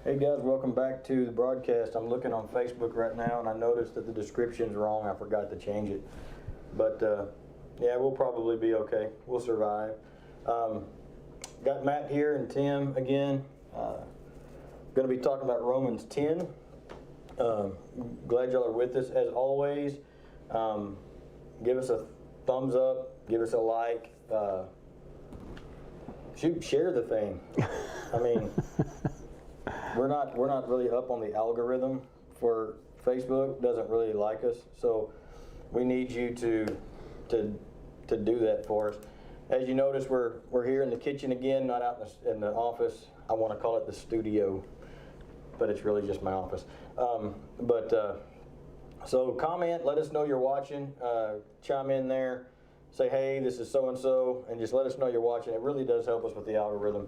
Hey guys, welcome back to the broadcast. I'm looking on Facebook right now and I noticed that the description's wrong. I forgot to change it. But yeah, we'll probably be okay. We'll survive. Got Matt here and Tim again. Going to be talking about Romans 10. Glad y'all are with us as always. Give us a thumbs up, give us a like. Share the thing. I mean, we're not really up on the algorithm for Facebook. Doesn't really like us, so we need you to do that for us. As you notice, we're here in the kitchen again, not out in the office. I want to call it the studio, but it's really just my office. So comment, let us know you're watching. Chime in there. Say, hey, this is so-and-so, and just let us know you're watching. It really does help us with the algorithm.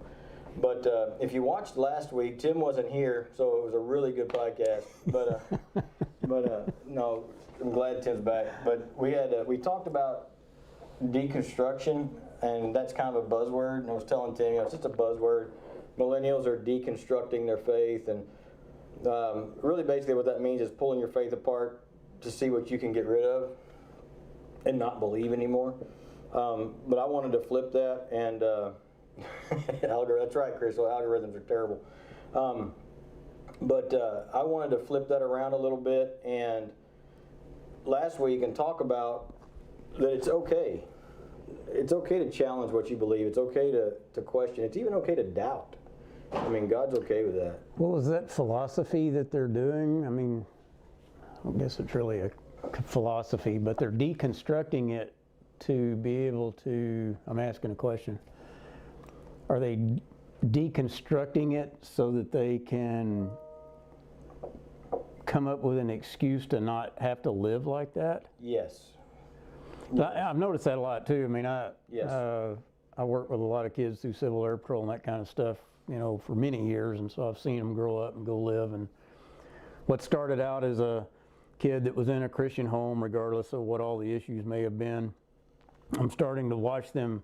But if you watched last week, Tim wasn't here, so it was a really good podcast. But no, I'm glad Tim's back. But we talked about deconstruction, and that's kind of a buzzword. And I was telling Tim, it's just a buzzword. Millennials are deconstructing their faith, and really basically what that means is pulling your faith apart to see what you can get rid of and not believe anymore. But I wanted to flip that, and that's right, Chris. So algorithms are terrible. But I wanted to flip that around a little bit, and last week and talk about that it's okay. It's okay to challenge what you believe. It's okay to question. It's even okay to doubt. I mean, God's okay with that. What was that philosophy that they're doing? I mean, I guess it's really a philosophy, but they're deconstructing it to be able to, I'm asking a question. Are they deconstructing it so that they can come up with an excuse to not have to live like that? Yes. I've noticed that a lot too. I mean, Yes. I work with a lot of kids through Civil Air Patrol and that kind of stuff, for many years, and so I've seen them grow up and go live. And what started out as a kid that was in a Christian home, regardless of what all the issues may have been, I'm starting to watch them.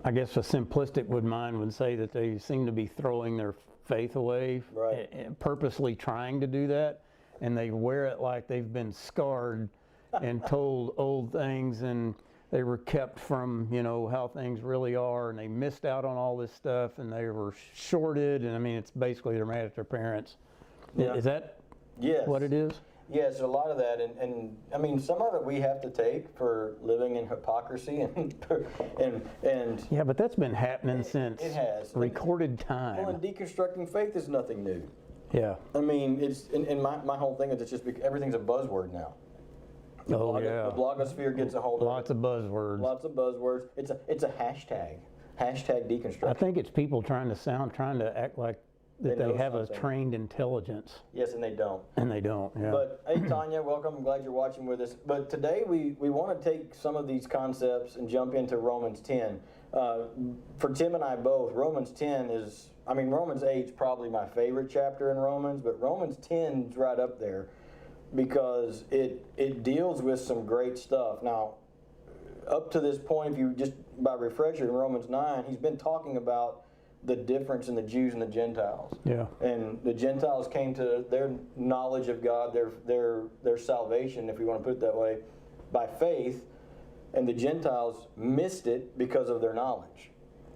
I guess a simplistic mind would say that they seem to be throwing their faith away, right, purposely trying to do that, and they wear it like they've been scarred and told old things, and they were kept from how things really are, and they missed out on all this stuff, and they were shorted, and I mean, it's basically they're mad at their parents. Yeah. Is that what it is? Yes, a lot of that, and I mean, some of it we have to take for living in hypocrisy and yeah, but that's been happening since it has recorded time. Well, and deconstructing faith is nothing new. Yeah, I mean, it's and my whole thing is it's just everything's a buzzword now. The blogosphere gets a hold of lots of buzzwords. Lots of buzzwords. It's a hashtag deconstruction. I think it's people trying to act like that they have something. A trained intelligence. Yes, and they don't. Yeah. But hey, Tanya, welcome. I'm glad you're watching with us. But today we want to take some of these concepts and jump into Romans 10. For Tim and I both, Romans 10 Romans 8 is probably my favorite chapter in Romans, but Romans 10 is right up there because it deals with some great stuff. Now, up to this point, if you just by refresher in Romans 9, he's been talking about the difference in the Jews and the Gentiles. Yeah. And the Gentiles came to their knowledge of God, their salvation, if you want to put it that way, by faith, and the Gentiles missed it because of their knowledge.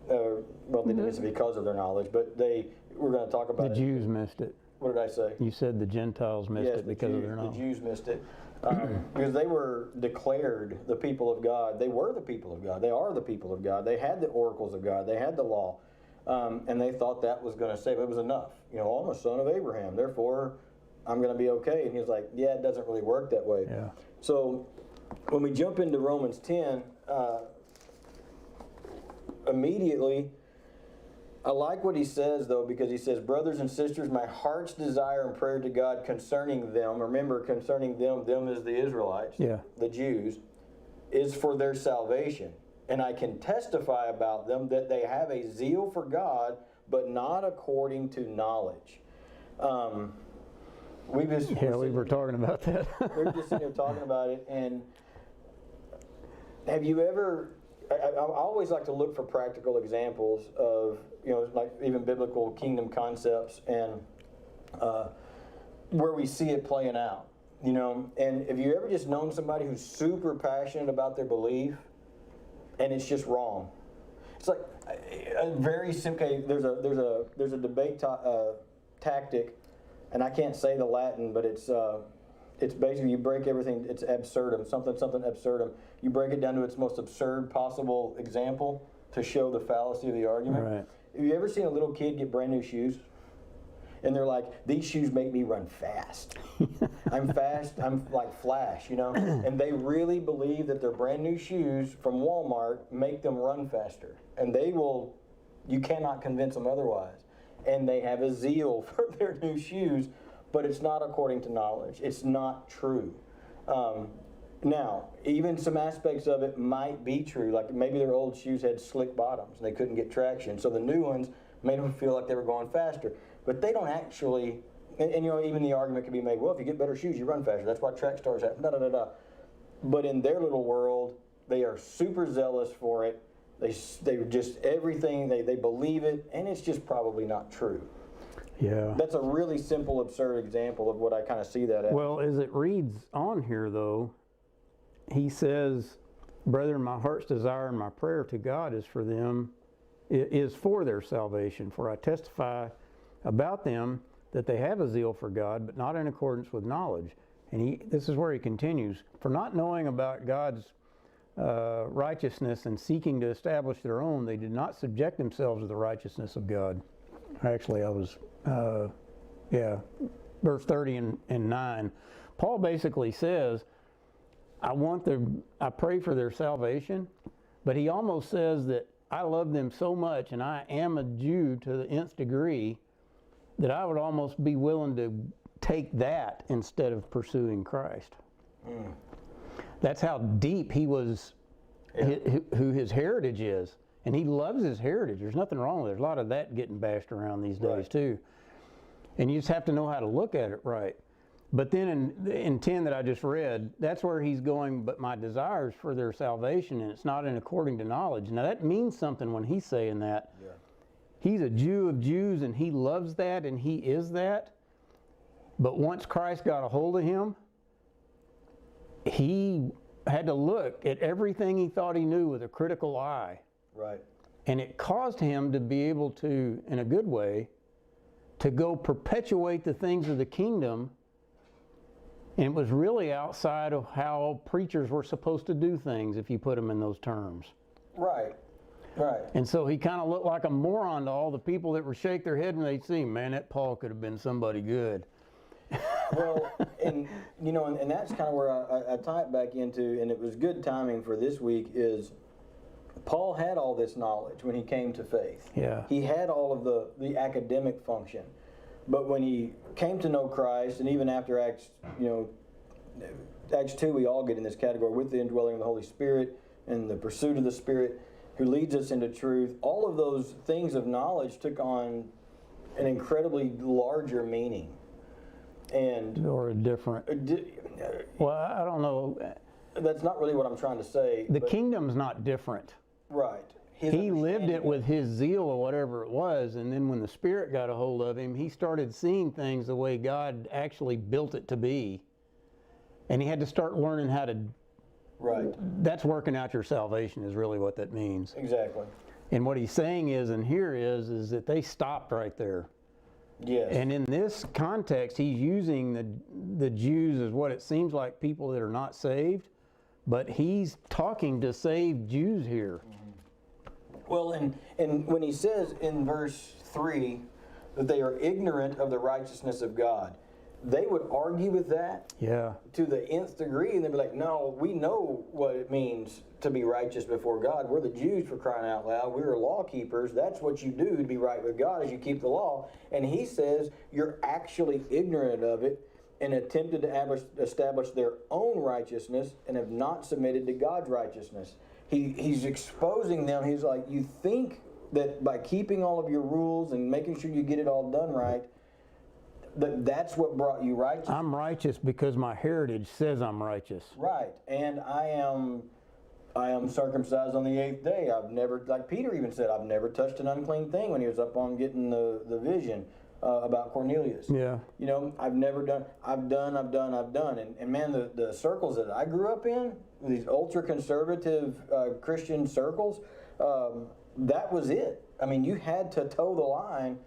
Well, they didn't miss it because of their knowledge, but we're going to talk about the Jews missed it. What did I say? You said the Gentiles missed it because of their knowledge. The Jews missed it because they were declared the people of God. They were the people of God. They are the people of God. They had the oracles of God. They had the law. And they thought that was going to save. It was enough. I'm a son of Abraham, therefore I'm going to be okay. And he's like, yeah, it doesn't really work that way. Yeah. So when we jump into Romans 10, immediately, I like what he says, though, because he says, brothers and sisters, my heart's desire and prayer to God concerning them, remember, concerning them is the Israelites, the Jews, is for their salvation. And I can testify about them that they have a zeal for God, but not according to knowledge. We were talking about that. We were just sitting here talking about it. And have you ever, I always like to look for practical examples of, like even biblical kingdom concepts and where we see it playing out, And have you ever just known somebody who's super passionate about their belief and it's just wrong? It's like a very simple. Okay, there's a debate tactic, and I can't say the Latin, but it's basically you break everything. It's absurdum, something absurdum. You break it down to its most absurd possible example to show the fallacy of the argument. Right. Have you ever seen a little kid get brand new shoes? And they're like, these shoes make me run fast. I'm fast, I'm like Flash, And they really believe that their brand new shoes from Walmart make them run faster. And you cannot convince them otherwise. And they have a zeal for their new shoes, but it's not according to knowledge. It's not true. Now, even some aspects of it might be true. Like maybe their old shoes had slick bottoms and they couldn't get traction. So the new ones made them feel like they were going faster. But they don't actually, and even the argument can be made, well, if you get better shoes, you run faster. That's why track stars have, da-da-da-da. But in their little world, they are super zealous for it. They just, everything, they believe it, and it's just probably not true. Yeah. That's a really simple, absurd example of what I kind of see that as. Well, as it reads on here, though, he says, brethren, my heart's desire and my prayer to God is for them, is for their salvation. For I testify about them that they have a zeal for God, but not in accordance with knowledge. And this is where he continues. For not knowing about God's righteousness and seeking to establish their own, they did not subject themselves to the righteousness of God. Actually, verse 30 and 9. Paul basically says, I pray for their salvation, but he almost says that I love them so much and I am a Jew to the nth degree that I would almost be willing to take that instead of pursuing Christ. Mm. That's how deep he was, who his heritage is. And he loves his heritage. There's nothing wrong with it. There's a lot of that getting bashed around these days too. And you just have to know how to look at it right. But then in 10 that I just read, that's where he's going, but my desires for their salvation, and it's not in according to knowledge. Now that means something when he's saying that. Yeah. He's a Jew of Jews and he loves that and he is that. But once Christ got a hold of him, he had to look at everything he thought he knew with a critical eye. Right. And it caused him to be able to, in a good way, to go perpetuate the things of the kingdom. And it was really outside of how preachers were supposed to do things if you put them in those terms. Right. Right. And so he kind of looked like a moron to all the people that would shake their head when they'd see him. Man, that Paul could have been somebody good. Well, and that's kind of where I tie it back into, and it was good timing for this week, is Paul had all this knowledge when he came to faith. Yeah. He had all of the academic function. But when he came to know Christ, and even after Acts 2, we all get in this category with the indwelling of the Holy Spirit and the pursuit of the Spirit who leads us into truth. All of those things of knowledge took on an incredibly larger meaning. Or a different. Well, I don't know. That's not really what I'm trying to say. The kingdom's not different. Right. He lived it with his zeal or whatever it was, and then when the Spirit got a hold of him, he started seeing things the way God actually built it to be. And he had to start learning how to... Right. That's working out your salvation is really what that means. Exactly. And what he's saying is that they stopped right there. Yes. And in this context, he's using the Jews as what it seems like people that are not saved, but he's talking to saved Jews here. Mm-hmm. Well, and when he says in verse 3 that they are ignorant of the righteousness of God, they would argue with that to the nth degree, and they'd be like, no, we know what it means to be righteous before God. We're the Jews, for crying out loud. We're law keepers. That's what you do to be right with God, is you keep the law. And he says you're actually ignorant of it and attempted to establish their own righteousness and have not submitted to God's righteousness. He's exposing them. He's like, you think that by keeping all of your rules and making sure you get it all done right, that's what brought you righteousness. I'm righteous because my heritage says I'm righteous. Right. And I am I am circumcised on the 8th day. I've never, like Peter even said, I've never touched an unclean thing when he was up on getting the vision about Cornelius. Yeah. You know, I've done. And man, the circles that I grew up in, these ultra-conservative Christian circles, that was it. I mean, you had to toe the line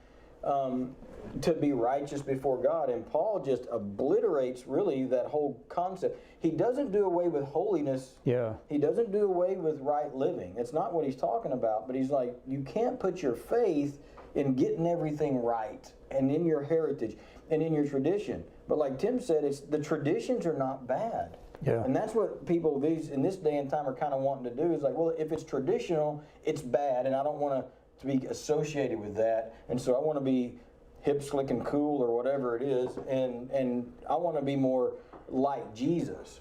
to be righteous before God. And Paul just obliterates really that whole concept. He doesn't do away with holiness. Yeah. He doesn't do away with right living. It's not what he's talking about. But he's like, you can't put your faith in getting everything right and in your heritage and in your tradition. But like Tim said, the traditions are not bad. Yeah. And that's what people in this day and time are kind of wanting to do is like, well, if it's traditional, it's bad, and I don't want to be associated with that. And so I want to be hip, slick, and cool, or whatever it is, and I want to be more like Jesus.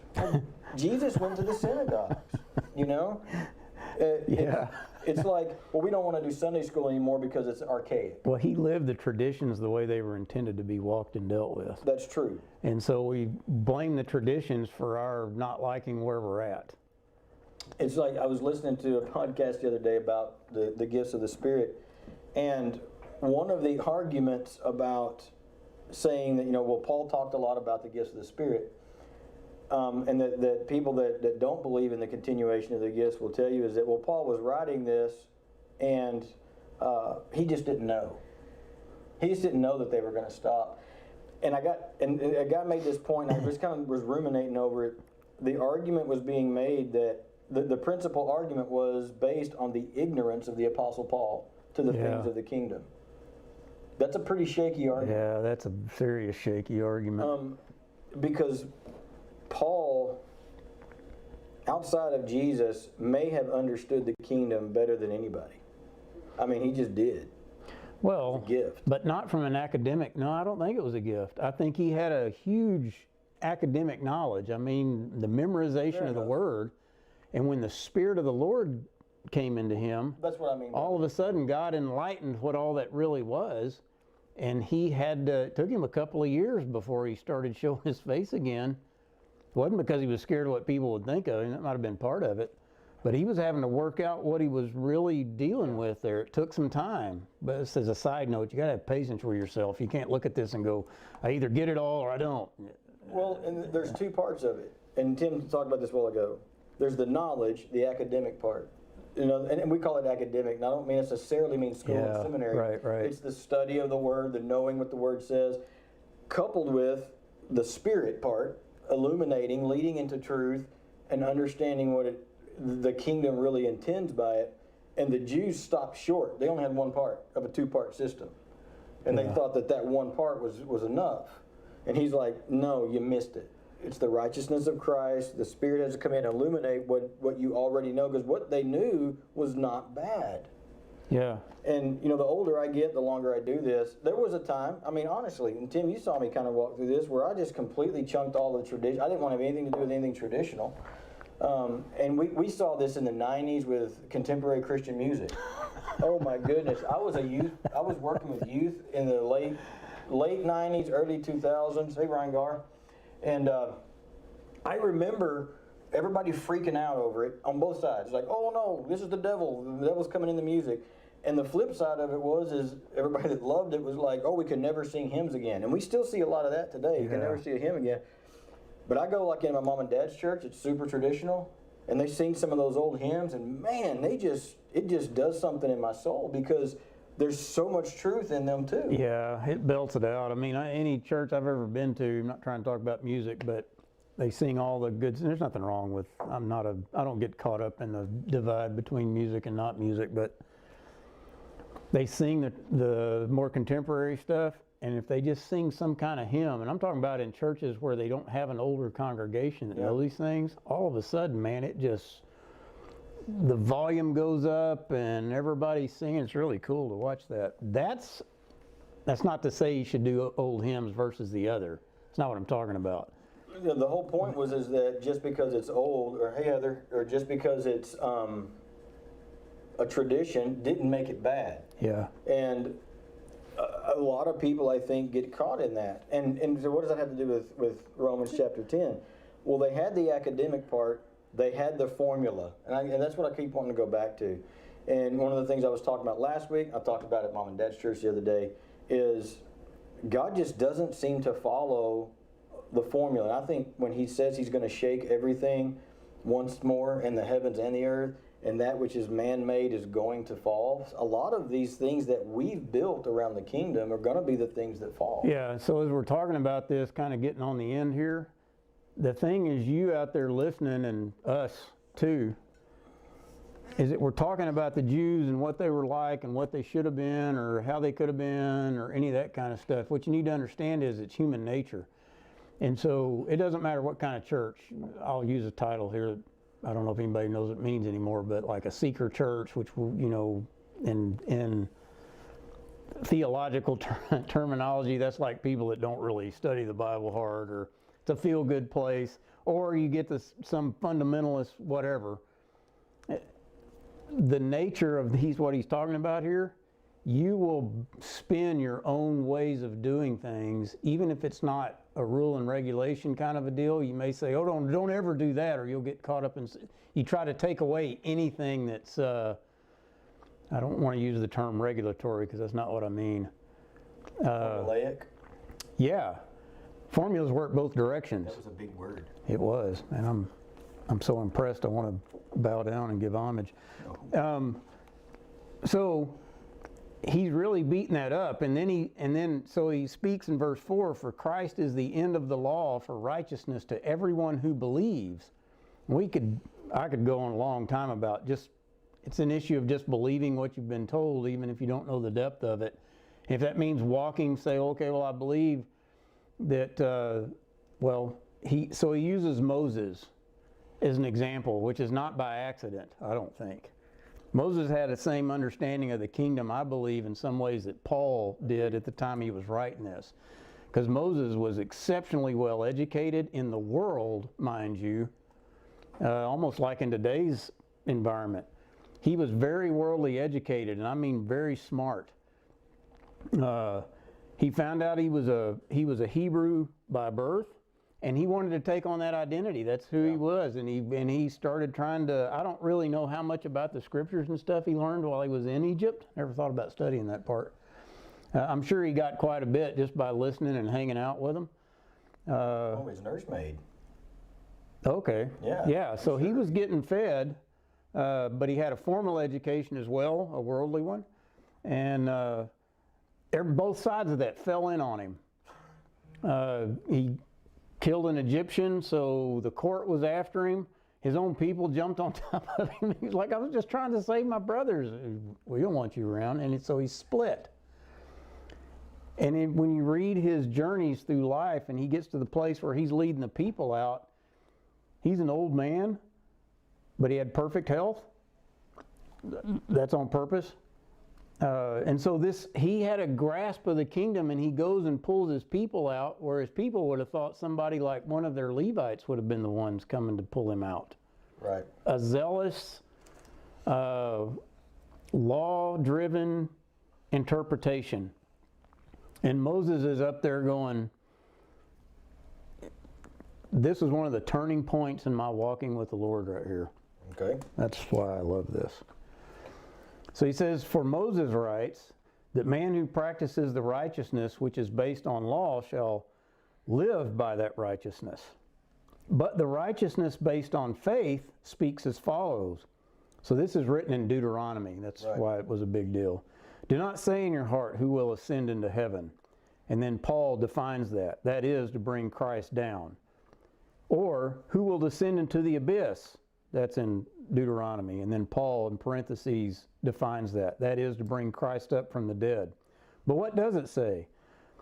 Jesus went to the synagogues, you know? Yeah. It's like, well, we don't want to do Sunday school anymore because it's archaic. Well, he lived the traditions the way they were intended to be walked and dealt with. That's true. And so we blame the traditions for our not liking where we're at. It's like I was listening to a podcast the other day about the gifts of the Spirit, and one of the arguments about saying that, well, Paul talked a lot about the gifts of the Spirit, and that people that don't believe in the continuation of the gifts will tell you is that, well, Paul was writing this, and he just didn't know. He just didn't know that they were going to stop. And a guy made this point, and I just kind of was ruminating over it. The argument was being made that the principal argument was based on the ignorance of the Apostle Paul to the things of the kingdom. That's a pretty shaky argument. Yeah, that's a serious shaky argument. Because Paul, outside of Jesus, may have understood the kingdom better than anybody. I mean, he just did. Well, it's a gift. But not from an academic. No, I don't think it was a gift. I think he had a huge academic knowledge. I mean, the memorization of the word. And when the Spirit of the Lord came into him, that's what I mean. All of a sudden, God enlightened what all that really was. And he it took him a couple of years before he started showing his face again. It wasn't because he was scared of what people would think of him. That might have been part of it. But he was having to work out what he was really dealing with there. It took some time. But this is a side note. You got to have patience with yourself. You can't look at this and go, I either get it all or I don't. Well, and there's two parts of it. And Tim talked about this a while ago. There's the knowledge, the academic part. And we call it academic. And I don't necessarily mean school and seminary. Right. It's the study of the word, the knowing what the word says, coupled with the spirit part, illuminating, leading into truth, and understanding what the kingdom really intends by it. And the Jews stopped short. They only had one part of a two-part system. And they thought that one part was enough. And he's like, no, you missed it. It's the righteousness of Christ. The Spirit has to come in and illuminate what you already know, because what they knew was not bad. Yeah. And, the older I get, the longer I do this. There was a time, I mean, honestly, and Tim, you saw me kind of walk through this, where I just completely chunked all the tradition. I didn't want to have anything to do with anything traditional. And we saw this in the 90s with contemporary Christian music. Oh, my goodness. I was working with youth in the late 90s, early 2000s. Hey, Ryan Gar. And I remember everybody freaking out over it on both sides. It's like, oh no, this is the devil. The devil's coming in the music. And the flip side of it is everybody that loved it was like, oh, we could never sing hymns again. And we still see a lot of that today. You can never see a hymn again. But I go like in my mom and dad's church. It's super traditional. And they sing some of those old hymns. And man, it just does something in my soul, because there's so much truth in them too. Yeah, it belts it out. I mean, any church I've ever been to, I'm not trying to talk about music, but they sing all the good. There's nothing wrong with. I don't get caught up in the divide between music and not music, but they sing the more contemporary stuff. And if they just sing some kind of hymn, and I'm talking about in churches where they don't have an older congregation that know these things, all of a sudden, man, the volume goes up and everybody's singing. It's really cool to watch that. That's not to say you should do old hymns versus the other. It's not what I'm talking about. The whole point is that just because it's old, or hey Heather, or just because it's a tradition, didn't make it bad. Yeah. And a lot of people, I think, get caught in that. And so what does that have to do with Romans chapter 10? Well, they had the academic part They had the formula, and that's what I keep wanting to go back to. And one of the things I was talking about last week, I talked about at Mom and Dad's church the other day, is God just doesn't seem to follow the formula. And I think when he says he's going to shake everything once more in the heavens and the earth, and that which is man-made is going to fall, a lot of these things that we've built around the kingdom are going to be the things that fall. Yeah, so as we're talking about this, kind of getting on the end here, the thing is, you out there listening, and us too, is that we're talking about the Jews and what they were like and what they should have been or how they could have been or any of that kind of stuff. What you need to understand is it's human nature. And so it doesn't matter what kind of church. I'll use a title here. I don't know if anybody knows what it means anymore, but like a seeker church, which, you know, in theological terminology, that's like people that don't really study the Bible hard, or it's a feel-good place, or you get this, some fundamentalist whatever. The nature of what he's talking about here, you will spin your own ways of doing things, even if it's not a rule and regulation kind of a deal. You may say, oh, don't ever do that, or you'll get caught up in, you try to take away anything that's, I don't want to use the term regulatory because that's not what I mean. Formulaic? Yeah. Formulas work both directions. That was a big word. It was, and I'm so impressed. I want to bow down and give homage. So he's really beating that up, and then so he speaks in verse 4. For Christ is the end of the law for righteousness to everyone who believes. I could go on a long time about just, it's an issue of just believing what you've been told, even if you don't know the depth of it. If that means walking, say, okay, well, I believe that, he uses Moses as an example, which is not by accident, I don't think. Moses had the same understanding of the kingdom, I believe, in some ways that Paul did at the time he was writing this. Because Moses was exceptionally well educated in the world, mind you, almost like in today's environment. He was very worldly educated, and I mean very smart. He found out he was a Hebrew by birth, and he wanted to take on that identity. That's who he was, and he started trying to. I don't really know how much about the scriptures and stuff he learned while he was in Egypt. Never thought about studying that part. I'm sure he got quite a bit just by listening and hanging out with them. His nursemaid. Okay. Yeah. Yeah. So he was getting fed, but he had a formal education as well, a worldly one, and both sides of that fell in on him. He killed an Egyptian, so the court was after him. His own people jumped on top of him. He's like, I was just trying to save my brothers. We don't want you around. And so he split. And when you read his journeys through life and he gets to the place where he's leading the people out, he's an old man, but he had perfect health. That's on purpose. And so he had a grasp of the kingdom, and he goes and pulls his people out, where his people would have thought somebody like one of their Levites would have been the ones coming to pull him out. Right. A zealous, law-driven interpretation. And Moses is up there going, this is one of the turning points in my walking with the Lord right here. Okay. That's why I love this. So he says, for Moses writes, that man who practices the righteousness which is based on law shall live by that righteousness. But the righteousness based on faith speaks as follows. So this is written in Deuteronomy. That's right. Why it was a big deal. Do not say in your heart, who will ascend into heaven? And then Paul defines that. That is to bring Christ down. Or who will descend into the abyss? That's in Deuteronomy. And then Paul, in parentheses, defines that. That is to bring Christ up from the dead. But what does it say?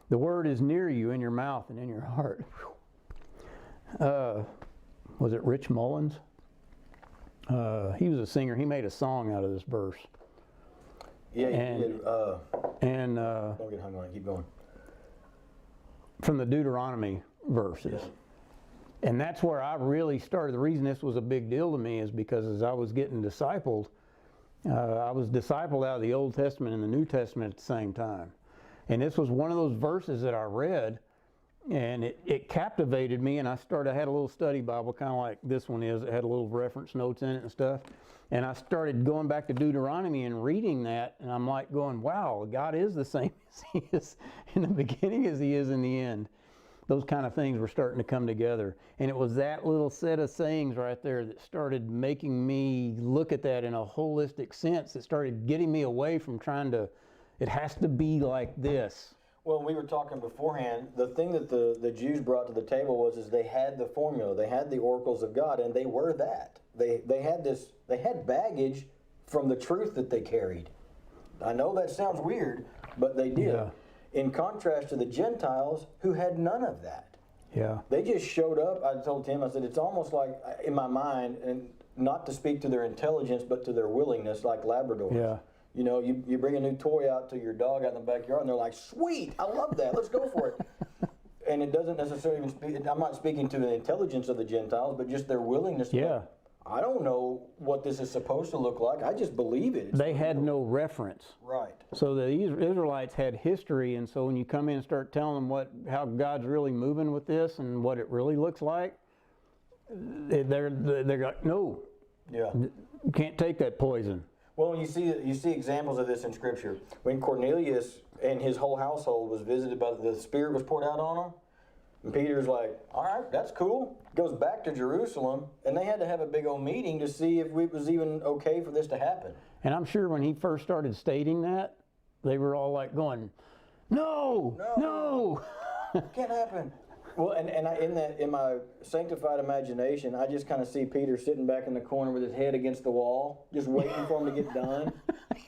The word is near you, in your mouth and in your heart. Was it Rich Mullins? He was a singer. He made a song out of this verse. Yeah, and don't get hung on it. Keep going. From the Deuteronomy verses. Yeah. And that's where I really started. The reason this was a big deal to me is because as I was getting discipled, I was discipled out of the Old Testament and the New Testament at the same time. And this was one of those verses that I read and it captivated me, and I had a little study Bible, kind of like this one is. It had a little reference notes in it and stuff. And I started going back to Deuteronomy and reading that, and I'm like going, wow, God is the same as He is in the beginning as He is in the end. Those kind of things were starting to come together. And it was that little set of sayings right there that started making me look at that in a holistic sense. It started getting me away from trying to, it has to be like this. Well, we were talking beforehand, the thing that the Jews brought to the table was they had the formula, they had the oracles of God, and they were that. They had baggage from the truth that they carried. I know that sounds weird, but they did. Yeah. In contrast to the Gentiles who had none of that. Yeah. They just showed up. I told Tim, I said, it's almost like, in my mind, and not to speak to their intelligence, but to their willingness, like Labradors. Yeah. You know, you bring a new toy out to your dog out in the backyard, and they're like, sweet, I love that, let's go for it. And it doesn't necessarily even speak, I'm not speaking to the intelligence of the Gentiles, but just their willingness to, Yeah. I don't know what this is supposed to look like, I just believe it. They had no reference. Right. So the Israelites had history, and so when you come in and start telling them how God's really moving with this and what it really looks like, they're like, no, Yeah. you can't take that poison. Well, you see examples of this in Scripture. When Cornelius and his whole household was visited by the Spirit was poured out on them, and Peter's like, all right, that's cool. Goes back to Jerusalem, and they had to have a big old meeting to see if it was even okay for this to happen. And I'm sure when he first started stating that, they were all like going, no. Can't happen. Well, and in my sanctified imagination, I just kind of see Peter sitting back in the corner with his head against the wall, just waiting for him to get done.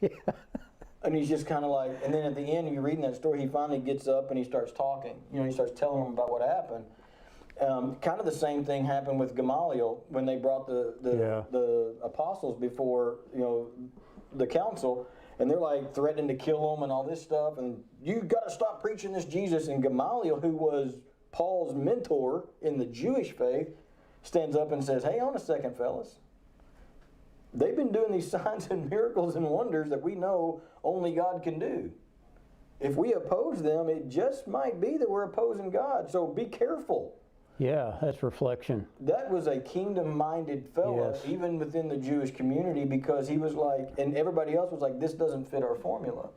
Yeah. And he's just kind of like, and then at the end, you're reading that story, he finally gets up and he starts talking. You know, he starts telling them about what happened. Kind of the same thing happened with Gamaliel when they brought the apostles before, you know, the council, and they're like threatening to kill them and all this stuff, and you got to stop preaching this Jesus. And Gamaliel, who was Paul's mentor in the Jewish faith, stands up and says, hey, on a second, fellas. They've been doing these signs and miracles and wonders that we know only God can do. If we oppose them, it just might be that we're opposing God, so be careful. Yeah, that's reflection. That was a kingdom-minded fella, Yes. even within the Jewish community, because he was like, and everybody else was like, this doesn't fit our formula.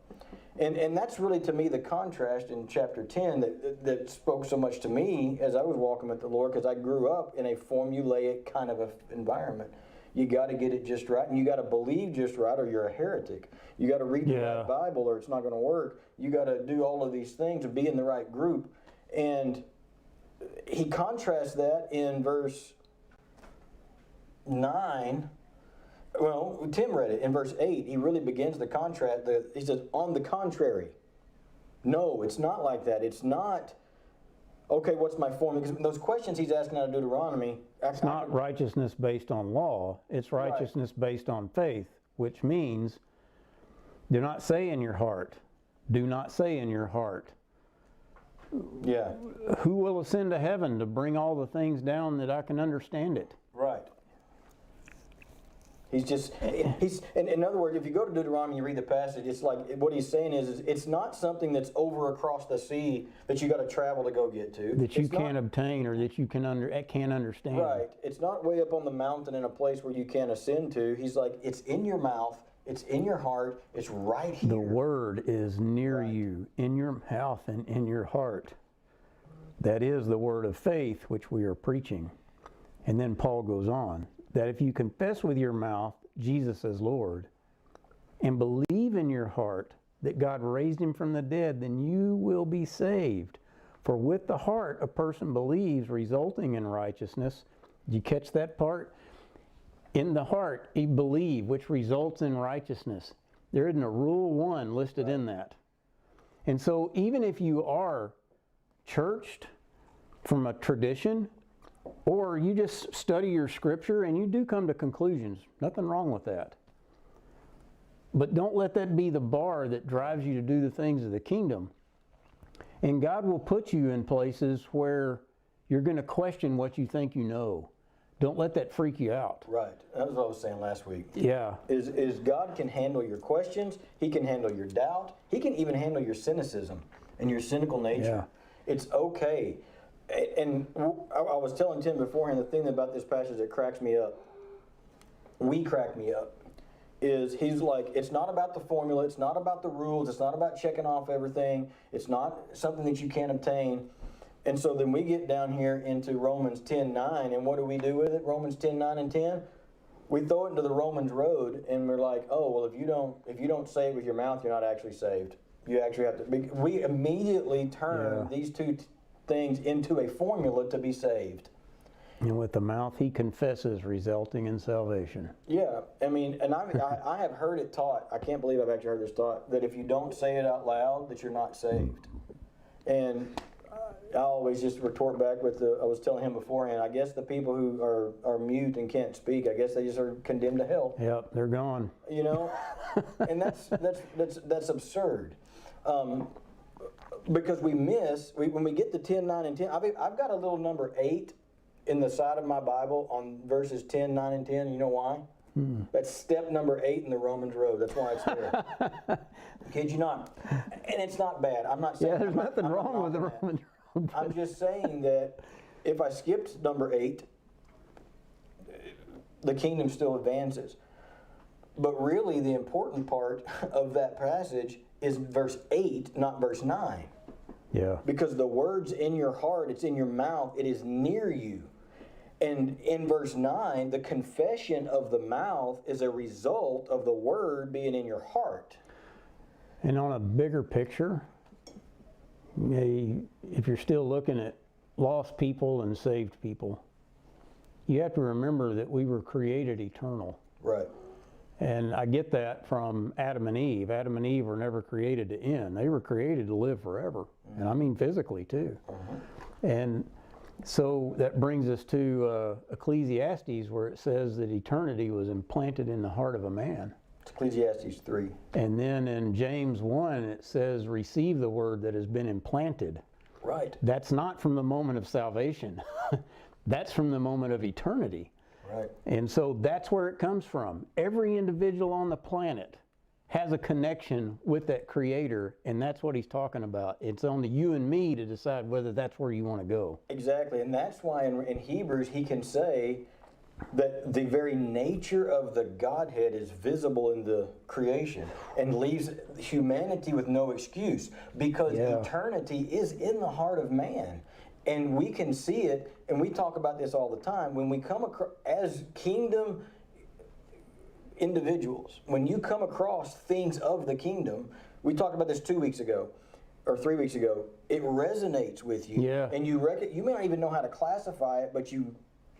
And that's really, to me, the contrast in chapter 10 that spoke so much to me as I was walking with the Lord, because I grew up in a formulaic kind of a environment. You got to get it just right, and you got to believe just right, or you're a heretic. You got to read the right Bible, or it's not going to work. You got to do all of these things to be in the right group. And he contrasts that in verse 9. Well, Tim read it. In verse 8, he really begins the contrast. He says, on the contrary. No, it's not like that. It's not, okay, what's my formula? Because those questions he's asking out of Deuteronomy. It's not righteousness based on law. It's righteousness based on faith, which means do not say in your heart. Do not say in your heart. Yeah. Who will ascend to heaven to bring all the things down that I can understand it? Right. In other words, if you go to Deuteronomy and you read the passage, it's like, what he's saying is it's not something that's over across the sea that you got to travel to go get to. That you can't obtain, or that you can't understand. Right. It's not way up on the mountain in a place where you can't ascend to. He's like, it's in your mouth, it's in your heart, it's right here. The word is near you, in your mouth and in your heart. That is the word of faith which we are preaching. And then Paul goes on, that if you confess with your mouth Jesus as Lord and believe in your heart that God raised him from the dead, then you will be saved. For with the heart a person believes, resulting in righteousness. Did you catch that part? In the heart, he believe, which results in righteousness. There isn't a rule 1 listed in that. And so even if you are churched from a tradition, or you just study your scripture and you do come to conclusions, nothing wrong with that. But don't let that be the bar that drives you to do the things of the kingdom. And God will put you in places where you're going to question what you think you know. Don't let that freak you out. Right. That was what I was saying last week. Yeah. Is God can handle your questions. He can handle your doubt. He can even handle your cynicism and your cynical nature. Yeah. It's okay. And I was telling Tim beforehand, the thing about this passage that cracks me up, crack me up, is he's like, it's not about the formula, it's not about the rules, it's not about checking off everything, it's not something that you can't obtain. And so then we get down here into Romans 10:9, and what do we do with it? Romans 10:9 and 10? We throw it into the Romans road, and we're like, oh, well, if you don't say it with your mouth, you're not actually saved. You actually have to. We immediately turn these two things into a formula to be saved. And with the mouth he confesses, resulting in salvation. Yeah, I mean, and I have heard it taught, I can't believe I've actually heard this taught, that if you don't say it out loud, that you're not saved. And I always just retort back with I was telling him beforehand, I guess the people who are mute and can't speak, I guess they just are condemned to hell. Yep, they're gone. You know, and that's absurd. Because when we get to 10:9 and 10, I've got a little number 8 in the side of my Bible on verses 10, 9, and 10. You know why? That's step number 8 in the Romans road. That's why it's there. Kid you not. And it's not bad. I'm not saying. Yeah, there's nothing wrong with the Romans road. I'm just saying that if I skipped number 8, the kingdom still advances. But really, the important part of that passage is verse 8, not verse 9. Yeah. Because the word's in your heart, it's in your mouth, it is near you. And in verse 9, the confession of the mouth is a result of the word being in your heart. And on a bigger picture, if you're still looking at lost people and saved people, you have to remember that we were created eternal. Right. And I get that from Adam and Eve. Adam and Eve were never created to end. They were created to live forever. And I mean physically too. And so that brings us to Ecclesiastes, where it says that eternity was implanted in the heart of a man. It's Ecclesiastes 3. And then in James 1, it says, receive the word that has been implanted. Right. That's not from the moment of salvation. That's from the moment of eternity. Right. And so that's where it comes from. Every individual on the planet has a connection with that creator, and that's what he's talking about. It's on to you and me to decide whether that's where you want to go. Exactly, and that's why in Hebrews he can say that the very nature of the Godhead is visible in the creation and leaves humanity with no excuse, because eternity is in the heart of man. And we can see it, and we talk about this all the time, when we come across, as kingdom individuals, when you come across things of the kingdom, we talked about this 2 weeks ago, or 3 weeks ago, it resonates with you. Yeah. And you may not even know how to classify it, but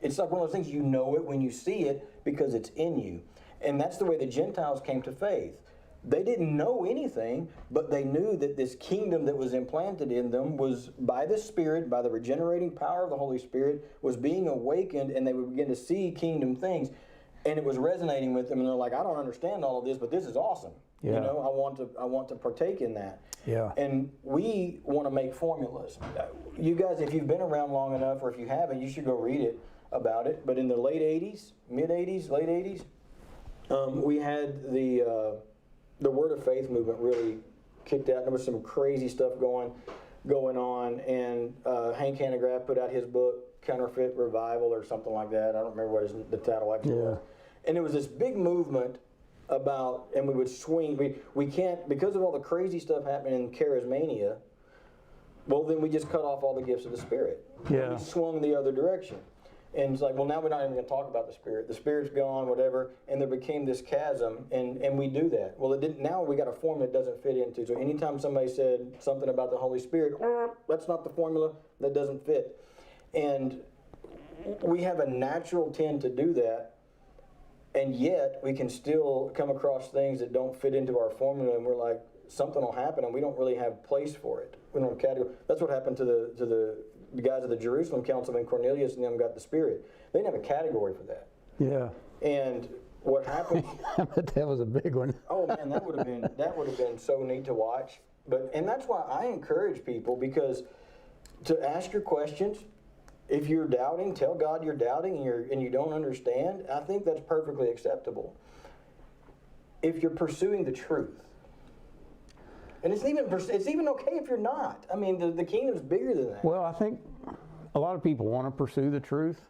it's like one of those things, you know it when you see it because it's in you. And that's the way the Gentiles came to faith. They didn't know anything, but they knew that this kingdom that was implanted in them was by the Spirit, by the regenerating power of the Holy Spirit, was being awakened, and they would begin to see kingdom things. And it was resonating with them, and they're like, I don't understand all of this, but this is awesome. Yeah. You know, I want to partake in that. Yeah. And we want to make formulas. You guys, if you've been around long enough, or if you haven't, you should go read it about it. But in the late 80s, mid-80s, late 80s, we had the Word of Faith movement really kicked out. There was some crazy stuff going on, and Hank Hanegraaff put out his book, Counterfeit Revival, or something like that. I don't remember what the title actually was. And it was this big movement about, and we would swing. We can't, because of all the crazy stuff happening in charismania, well, then we just cut off all the gifts of the Spirit. Yeah. We swung the other direction. And it's like, well, now we're not even going to talk about the Spirit. The Spirit's gone, whatever, and there became this chasm, and we do that. Well, it didn't. Now we got a formula it doesn't fit into. So anytime somebody said something about the Holy Spirit, that's not the formula, that doesn't fit. And we have a natural tend to do that, and yet we can still come across things that don't fit into our formula, and we're like, something will happen, and we don't really have place for it. We don't have category. That's what happened to the guys of the Jerusalem Council when Cornelius and them got the Spirit. They didn't have a category for that. Yeah. And what happened? But that was a big one. Oh man, that would have been so neat to watch. And that's why I encourage people, because to ask your questions. If you're doubting, tell God you're doubting and you don't understand. I think that's perfectly acceptable. If you're pursuing the truth, and it's even okay if you're not. I mean, the kingdom's bigger than that. Well, I think a lot of people want to pursue the truth,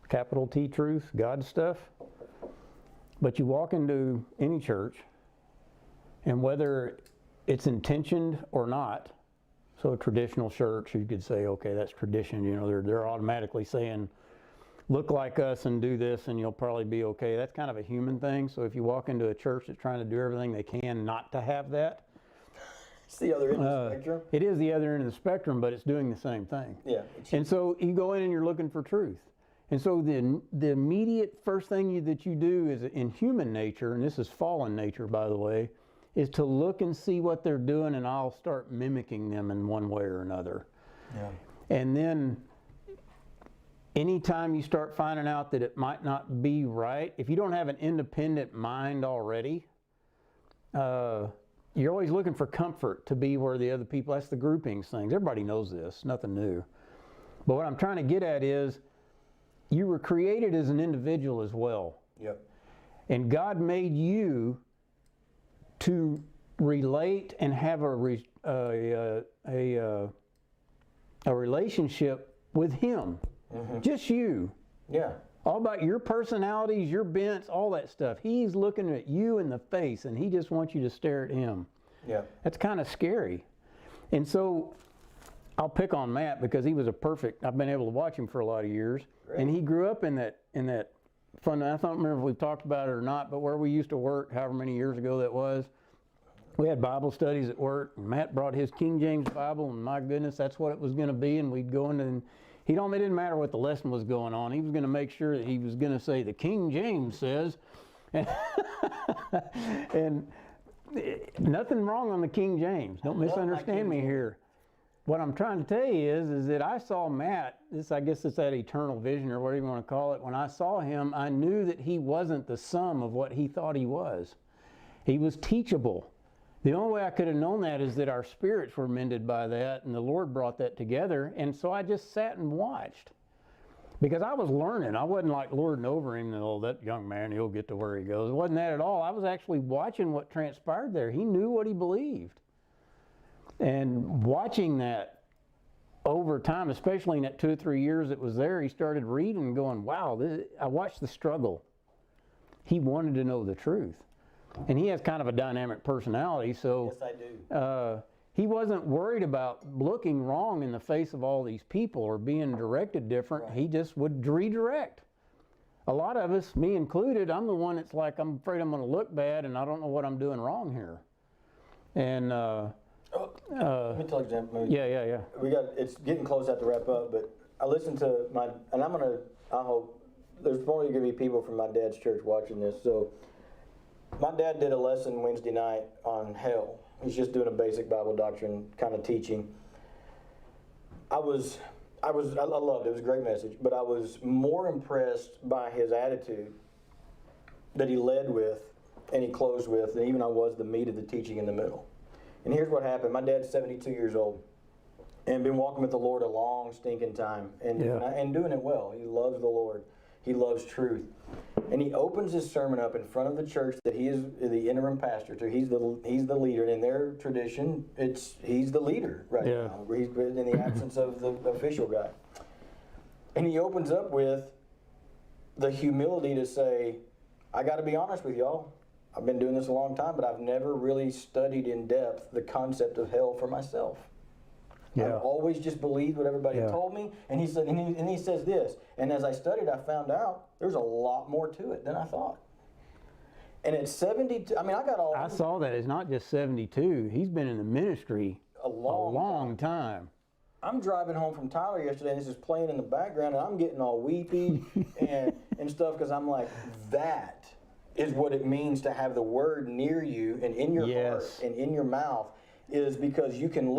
capital T truth, God stuff. But you walk into any church, and whether it's intentioned or not, so a traditional church, you could say, okay, that's tradition. You know, they're automatically saying, look like us and do this and you'll probably be okay. That's kind of a human thing. So if you walk into a church that's trying to do everything they can not to have that, It's the other end of the spectrum. it is the other end of the spectrum, but it's doing the same thing. Yeah. And so you go in and you're looking for truth. And so the immediate first thing that you do is in human nature, and this is fallen nature, by the way, is to look and see what they're doing, and I'll start mimicking them in one way or another. Yeah. And then anytime you start finding out that it might not be right, if you don't have an independent mind already, you're always looking for comfort to be where the other people, that's the groupings things. Everybody knows this, nothing new. But what I'm trying to get at is, you were created as an individual as well. Yep. And God made you to relate and have a relationship with Him. Mm-hmm. Just you. Yeah. All about your personalities, your bents, all that stuff. He's looking at you in the face, and He just wants you to stare at Him. Yeah. That's kind of scary. And so I'll pick on Matt because he was I've been able to watch him for a lot of years. Great. And he grew up in that fun, I don't remember if we've talked about it or not, but where we used to work, however many years ago that was, we had Bible studies at work, and Matt brought his King James Bible, and my goodness, that's what it was going to be, and we'd go in and it didn't matter what the lesson was going on. He was going to make sure that he was going to say, the King James says, and nothing wrong on the King James. Don't misunderstand me here. What I'm trying to tell you is that I saw Matt, I guess it's that eternal vision or whatever you want to call it. When I saw him, I knew that he wasn't the sum of what he thought he was. He was teachable. The only way I could have known that is that our spirits were mended by that, and the Lord brought that together. And so I just sat and watched. Because I was learning. I wasn't like lording over him, oh, that young man, he'll get to where he goes. It wasn't that at all. I was actually watching what transpired there. He knew what he believed. And watching that over time, especially in that 2 or 3 years it was there, he started reading and going, wow, I watched the struggle. He wanted to know the truth. And he has kind of a dynamic personality, so yes, I do. He wasn't worried about looking wrong in the face of all these people or being directed different. Right. He just would redirect. A lot of us, me included, I'm the one that's like, I'm afraid I'm going to look bad and I don't know what I'm doing wrong here. And let me tell you, example. Yeah. It's getting close to wrap up, but I listened to I hope there's probably going to be people from my dad's church watching this. So my dad did a lesson Wednesday night on hell. He's just doing a basic Bible doctrine kind of teaching. I loved it. It was a great message, but I was more impressed by his attitude that he led with and he closed with than even I was the meat of the teaching in the middle. And here's what happened. My dad's 72 years old and been walking with the Lord a long stinking time and doing it well. He loves the Lord. He loves truth. And he opens his sermon up in front of the church that he is the interim pastor to. He's the leader. And in their tradition, he's the leader right now. He's in the absence of the official guy. And he opens up with the humility to say, I got to be honest with y'all. I've been doing this a long time, but I've never really studied in depth the concept of hell for myself. Yeah. I've always just believed what everybody told me. And he said, and he says this, and as I studied, I found out there's a lot more to it than I thought. And at 72, I saw that. It's not just 72. He's been in the ministry a long time. I'm driving home from Tyler yesterday, and this is playing in the background, and I'm getting all weepy and stuff because I'm like, that is what it means to have the Word near you and in your heart and in your mouth. Is because you can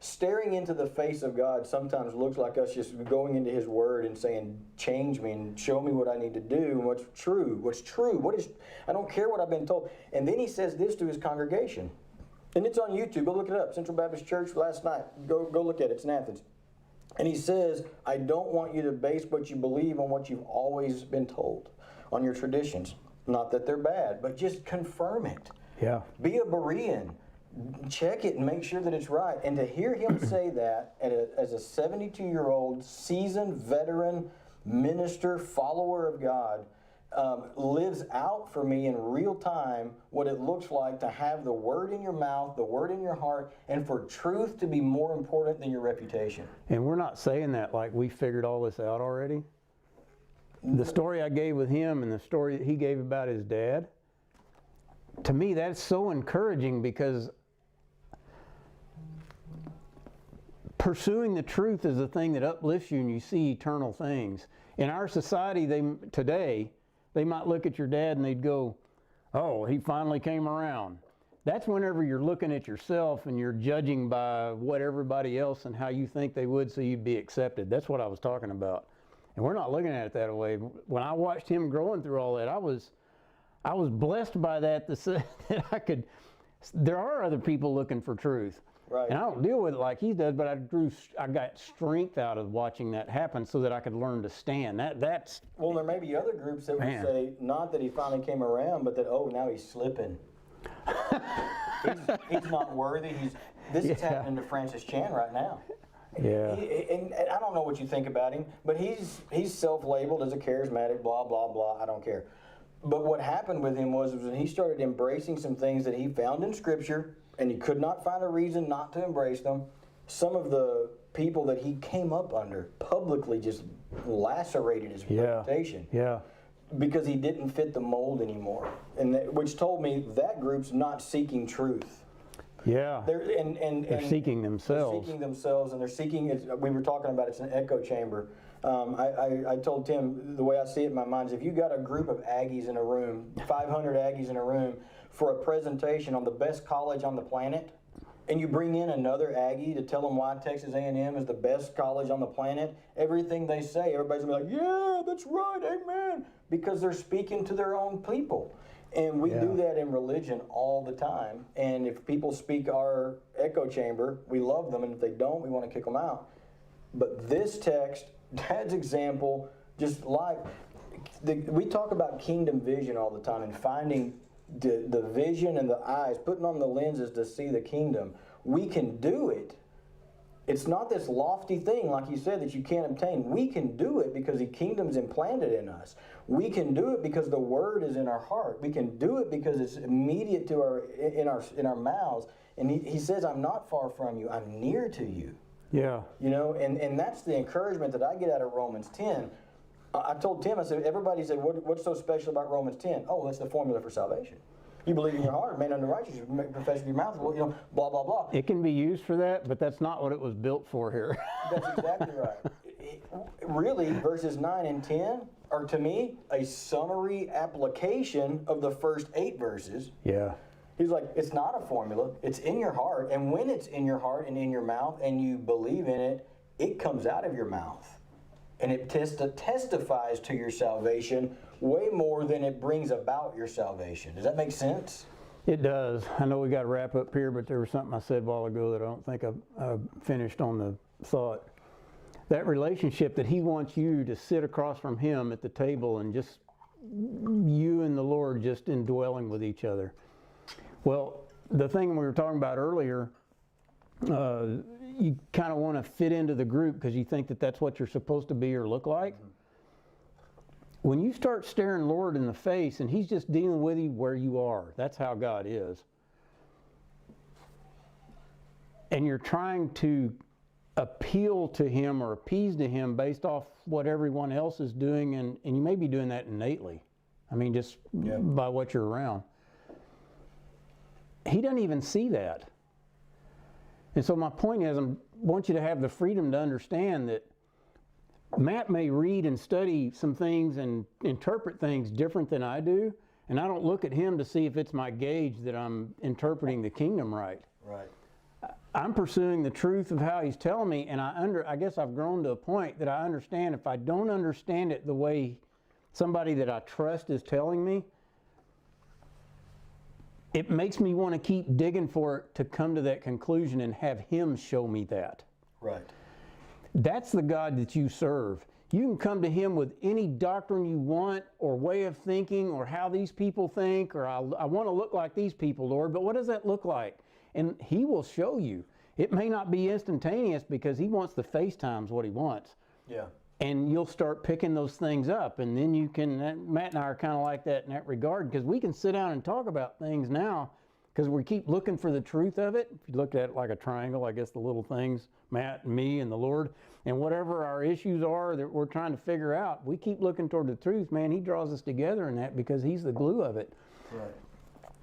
staring into the face of God sometimes looks like us just going into His Word and saying, change me and show me what I need to do and what's true, I don't care what I've been told. And then he says this to his congregation. And it's on YouTube, go look it up, Central Baptist Church last night, go look at it, it's in Athens. And he says, I don't want you to base what you believe on what you've always been told, on your traditions. Not that they're bad, but just confirm it. Yeah. Be a Berean. check it and make sure that it's right. And to hear him say that as a 72-year-old seasoned veteran minister, follower of God, lives out for me in real time what it looks like to have the word in your mouth, the word in your heart, and for truth to be more important than your reputation. And we're not saying that like we figured all this out already. The story I gave with him and the story that he gave about his dad, to me that's so encouraging, because pursuing the truth is the thing that uplifts you and you see eternal things. In our society today, they might look at your dad and they'd go, oh, he finally came around. That's whenever you're looking at yourself and you're judging by what everybody else and how you think they would so you'd be accepted. That's what I was talking about. And we're not looking at it that way. When I watched him growing through all that, I was blessed by that to say that there are other people looking for truth. Right. And I don't deal with it like he does, but I got strength out of watching that happen so that I could learn to stand. That's Well, there may be other groups that would say, not that he finally came around, but that, oh, now he's slipping. he's not worthy. This is happening to Francis Chan right now. Yeah. And I don't know what you think about him, but he's self-labeled as a charismatic, blah, blah, blah. I don't care. But what happened with him was when he started embracing some things that he found in Scripture, and he could not find a reason not to embrace them, some of the people that he came up under publicly just lacerated his reputation. Yeah. Because he didn't fit the mold anymore, which told me that group's not seeking truth. Yeah. They're seeking themselves. They're seeking themselves, and they're seeking. We were talking about it's an echo chamber. I told Tim, the way I see it in my mind is, if you got a group of Aggies in a room, 500 Aggies in a room, for a presentation on the best college on the planet, and you bring in another Aggie to tell them why Texas A&M is the best college on the planet, everything they say, everybody's gonna be like, yeah, that's right, amen, because they're speaking to their own people. And we do that in religion all the time. And if people speak our echo chamber, we love them, and if they don't, we want to kick them out. But this text, Dad's example, just like, we talk about kingdom vision all the time and finding the vision and the eyes, putting on the lenses to see the kingdom. We can do it. It's not this lofty thing, like you said, that you can't obtain. We can do it because the kingdom's implanted in us. We can do it because the word is in our heart. We can do it because it's immediate to in our mouths. And he says, I'm not far from you. I'm near to you. Yeah. You know, and that's the encouragement that I get out of Romans 10. I told Tim, I said, everybody said, what's so special about Romans 10? Oh, that's the formula for salvation. You believe in your heart, man, unto righteousness, you profess with your mouth, you know, blah, blah, blah. It can be used for that, but that's not what it was built for here. That's exactly right. Really, verses 9 and 10 are, to me, a summary application of the first 8 verses. Yeah. He's like, it's not a formula. It's in your heart. And when it's in your heart and in your mouth and you believe in it, it comes out of your mouth. And it testifies to your salvation way more than it brings about your salvation. Does that make sense? It does. I know we got to wrap up here, but there was something I said a while ago that I don't think I finished on the thought. That relationship that he wants you to sit across from him at the table and just you and the Lord just indwelling with each other. Well, the thing we were talking about earlier, you kind of want to fit into the group because you think that that's what you're supposed to be or look like. When you start staring Lord in the face and he's just dealing with you where you are, that's how God is. And you're trying to appeal to him or appease to him based off what everyone else is doing, and you may be doing that innately. I mean, just by what you're around. He doesn't even see that. And so my point is, I want you to have the freedom to understand that Matt may read and study some things and interpret things different than I do, and I don't look at him to see if it's my gauge that I'm interpreting the kingdom right. Right. I'm pursuing the truth of how he's telling me, and I guess I've grown to a point that I understand if I don't understand it the way somebody that I trust is telling me, it makes me want to keep digging for it to come to that conclusion and have him show me that. Right. That's the God that you serve. You can come to him with any doctrine you want or way of thinking or how these people think, or I want to look like these people, Lord, but what does that look like? and he will show you. It may not be instantaneous because he wants the FaceTime's what he wants. Yeah. And you'll start picking those things up, and then you can, Matt and I are kind of like that in that regard, because we can sit down and talk about things now because we keep looking for the truth of it. If you look at it like a triangle, I guess the little things, Matt and me and the Lord, and whatever our issues are that we're trying to figure out, we keep looking toward the truth. Man, he draws us together in that because he's the glue of it. Right.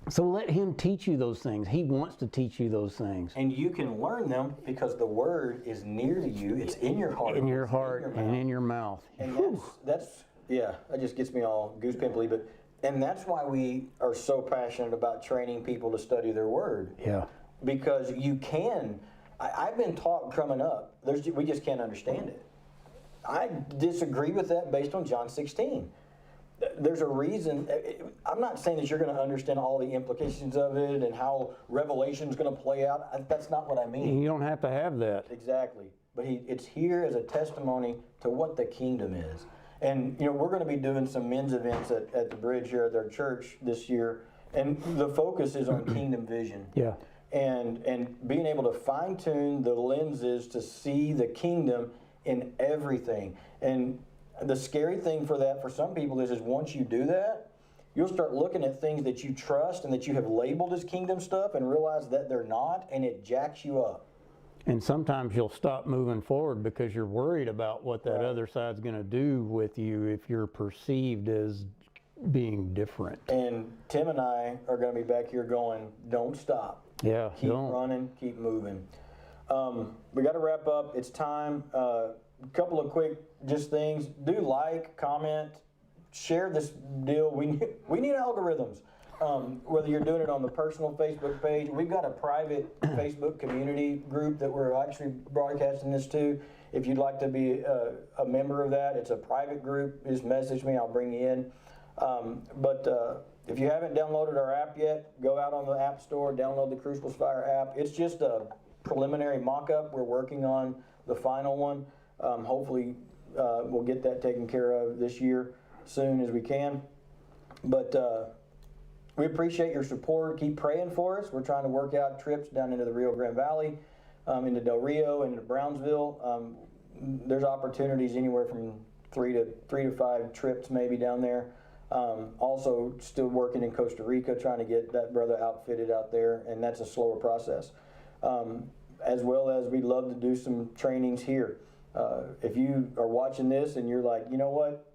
So let him teach you those things. He wants to teach you those things. And you can learn them because the word is near to you. It's in your heart. In your heart and in your mouth. And that's yeah, that just gets me all goose pimply. And that's why we are so passionate about training people to study their word. Yeah. Because you can. I've been taught coming up, we just can't understand it. I disagree with that based on John 16. There's a reason. I'm not saying that you're going to understand all the implications of it and how Revelation is going to play out. That's not what I mean. You don't have to have that. Exactly. But it's here as a testimony to what the kingdom is. And, we're going to be doing some men's events at the bridge here at our church this year. And the focus is on kingdom vision. Yeah. And being able to fine tune the lenses to see the kingdom in everything. And the scary thing for that for some people is once you do that, you'll start looking at things that you trust and that you have labeled as kingdom stuff and realize that they're not, and it jacks you up. And sometimes you'll stop moving forward because you're worried about what that other side's going to do with you if you're perceived as being different. And Tim and I are going to be back here going, don't stop. Yeah, keep running, keep moving. We got to wrap up. It's time. Couple of quick just things. Do like, comment, share this deal. We need algorithms. Whether you're doing it on the personal Facebook page, we've got a private Facebook community group that we're actually broadcasting this to. If you'd like to be a member of that, it's a private group. Just message me, I'll bring you in. If you haven't downloaded our app yet, go out on the App Store, download the Crucibles Fire app. It's just a preliminary mock-up. We're working on the final one. Hopefully, we'll get that taken care of this year soon as we can. But we appreciate your support. Keep praying for us. We're trying to work out trips down into the Rio Grande Valley, into Del Rio, into Brownsville. There's opportunities anywhere from three to 5 trips maybe down there. Also, still working in Costa Rica, trying to get that brother outfitted out there, and that's a slower process. As well as we'd love to do some trainings here. If you are watching this and you're like, you know what,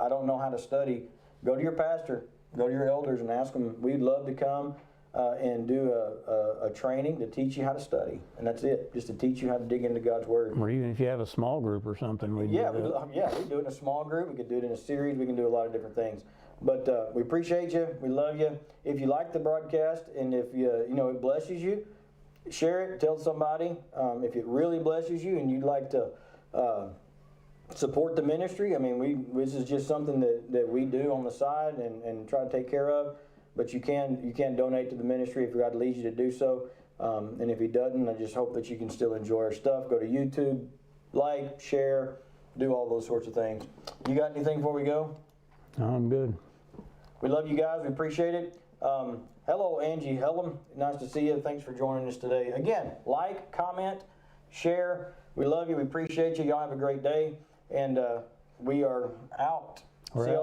I don't know how to study, go to your pastor, go to your elders and ask them. We'd love to come and do a training to teach you how to study. And that's it, just to teach you how to dig into God's Word. Or even if you have a small group or something. We do it in a small group. We could do it in a series. We can do a lot of different things. But we appreciate you. We love you. If you like the broadcast and if it blesses you, share it, tell somebody. If it really blesses you and you'd like to support the ministry, this is just something that we do on the side and try to take care of. But you can donate to the ministry if God leads you to do so. And if He doesn't, I just hope that you can still enjoy our stuff. Go to YouTube, like, share, do all those sorts of things. You got anything before we go? I'm good. We love you guys. We appreciate it. Hello, Angie Hellum. Nice to see you. Thanks for joining us today. Again, like, comment, share. We love you. We appreciate you. Y'all have a great day. And we are out. We're See y'all